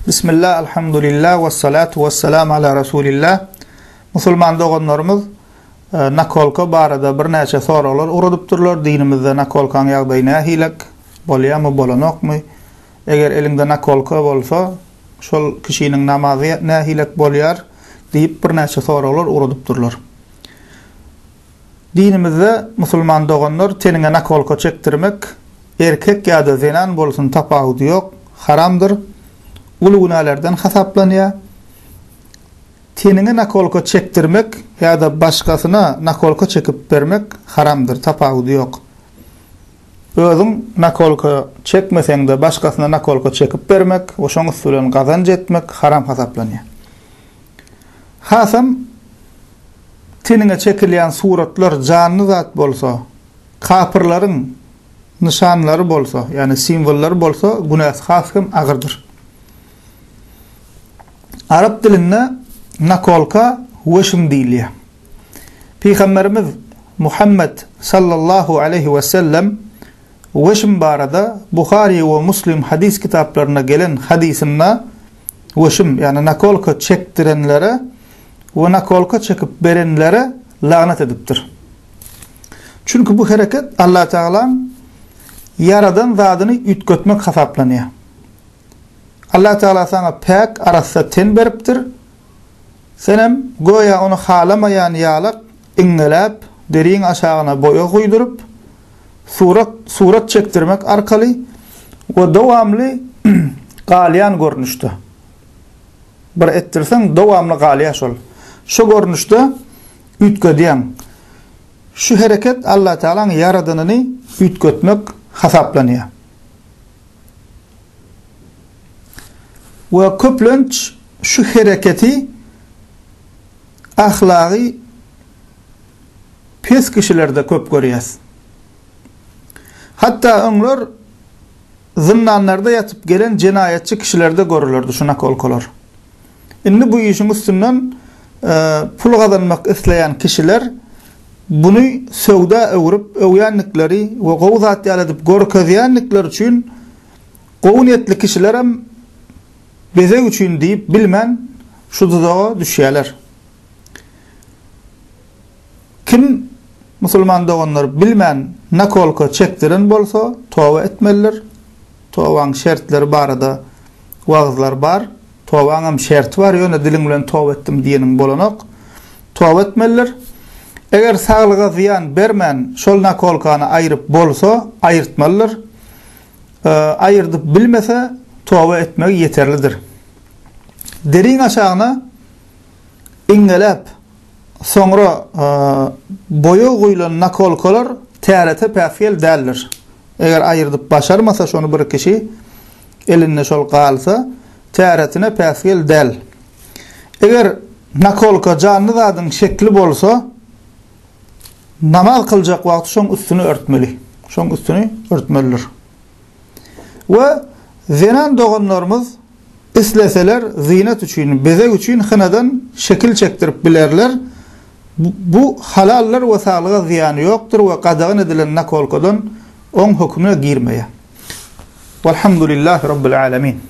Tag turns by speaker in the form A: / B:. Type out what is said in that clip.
A: Bismillah, elhamdülillah, ve salatu ve selamu ala Resulillah. Musulman doğanlarımız nakolka barada bir neçe sorular urudypdyrlar. Dinimizde nakolkan ýagdaýy nähilek, bolýarmy, bolanokmy? Eger elinde nakolka bolsa, şol kişiniň namazy nähilek bolýar diýip bir neçe sorular urudypdyrlar. Dinimizde musulman doğanlar tenine nakolka çektirmek erkek ýa-da zenan bolsun tapawudy ýok, haramdyr. Ulu günahlardan hasaplanýar. Tenine nakolka çektirmek ya da başkasına nakolka çekip vermek haramdır, tapawudy ýok. Özüň nakolka çekmeseň de başkasına nakolka çekip vermek, oşoň usulen gazanç etmek haram hasaplanýar. Hasam tenine çekilýän suratlar canly zat bolsa, kapyrlaryň nişanlary bolsa, ýani simwollary bolsa, günah hasam agyrdyr. Arap dilinde nakolka weşim diýilýär. Peygamberimiz Muhammed sallallahu aleyhi ve sellem weşim barada Buhari we Muslim hadis kitaplarına gelen hadisinde weşim yani nakolka çektirenlere we nakolka çekip berenlere lanet edipdir. Çünkü bu hareket Allah Teala yaradan zadyny ütkötmek hasaplanýar. Allah Teala sana pek arasda ten beripdir. Senem goya onu halamayan ýalyk iňelep deriň aşagyna boýa goýdurup surat çektirmek arkaly we dowamly galyan görnüşde. Bir ettirsen dowamly galya şol. Şu görnüşde ütködýän. Şu hareket Allah Teala'nın yaradanyny ütkötmek hasaplanýar. Ve köplenç şu hareketi ahlaki pes kişilerde köp görýäs. Hatta onlar zindonlarda yatıp gelen cinayetçi kişilerde görülürdi şu nakolkalar. Indi bu işin üstünden pul kazanmak isleyen kişiler bunu sowda öwrüp öwýänlikleri we gowzat ýaladip görkezýänlikler üçin gowniýetli kişiler hem beze üçin diýip bilmän şu tuzağa düşýärler. Kim musulman doğanlar bilmän nakolka çektiren bolsa tawba etmeliler. Tawbaň şertleri barada wagzlar bar. Tawbaň hem şerti bar. Ýöne dilim bilen tawba etdim diýeniň bolanok. Tawba etmeliler. Eger saglyga ziýan bermän şol nakolkany aýryp bolsa aýyrtmalylar. Aýyrdyp bilmese tawba etmek yeterlidir. Deriň aşagyna iňelep soňra boýa goýulan nakolkalar tärete päsgel däldir. Eger aýyrdyp başarmasa şonu bir kişi elinde şol galsa täretine päsgel däl. Eger nakolka canly zadyň şekli bolsa namaz kıljak wagt şoň üstüni örtmeli. Şoň üstüni örtmelidir. We zenan doğanlarımız isleseler zinet üçin, beze üçin hınadan şekil çektirip bilerler. Bu halallar ve sağlığa ziyanı yoktur ve qadağan edilen nakolkadan on hükmüne girmeye. Velhamdülillahi Rabbil alemin.